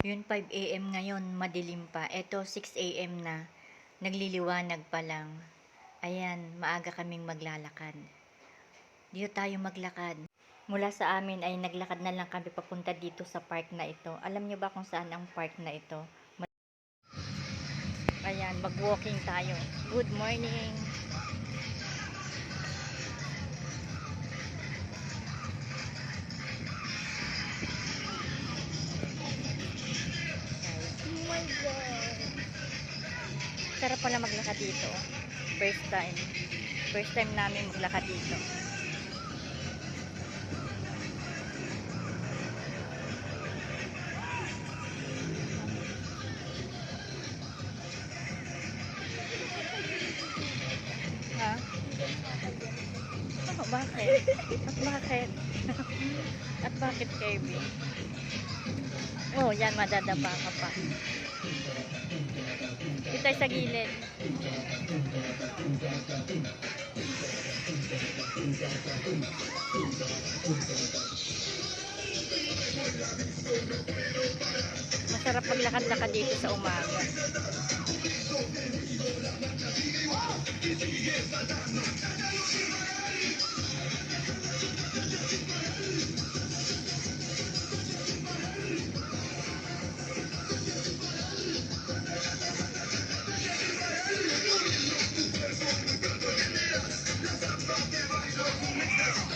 Yun 5 AM ngayon, madilim pa. Eto 6 AM na, nagliliwanag pa lang. Ayan, maaga kaming maglalakad. Dito tayo maglakad. Mula sa amin ay naglakad na lang kami papunta dito sa park na ito. Alam niyo ba kung saan ang park na ito? Ayan, mag-walking tayo. Good morning! Oh my God! Sarap pala maglakad dito. First time. First time namin maglakad dito. Ha? Oh, bakit? At bakit? At bakit, Kevin? Oh, yan, madadapa ka pa. Dito tayo sa gilid. Masarap maglakad-lakad dito sa umaga.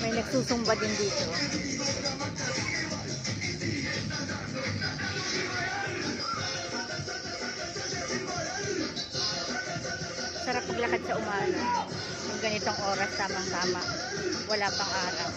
May nagsusumba din dito. Sarap maglakad sa umaga. Yung ganitong oras, tamang-tama. Wala pang araw.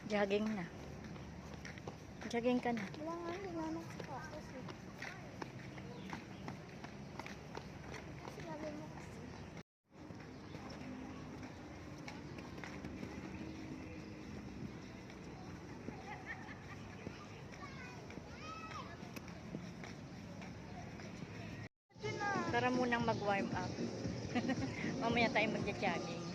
Jogging na. Jogging ka na. Wala nga, hindi nga nakakakas eh. Sinabi mo kasi. Tara munang mag-warm up. Mamaya tayo magja-jogging.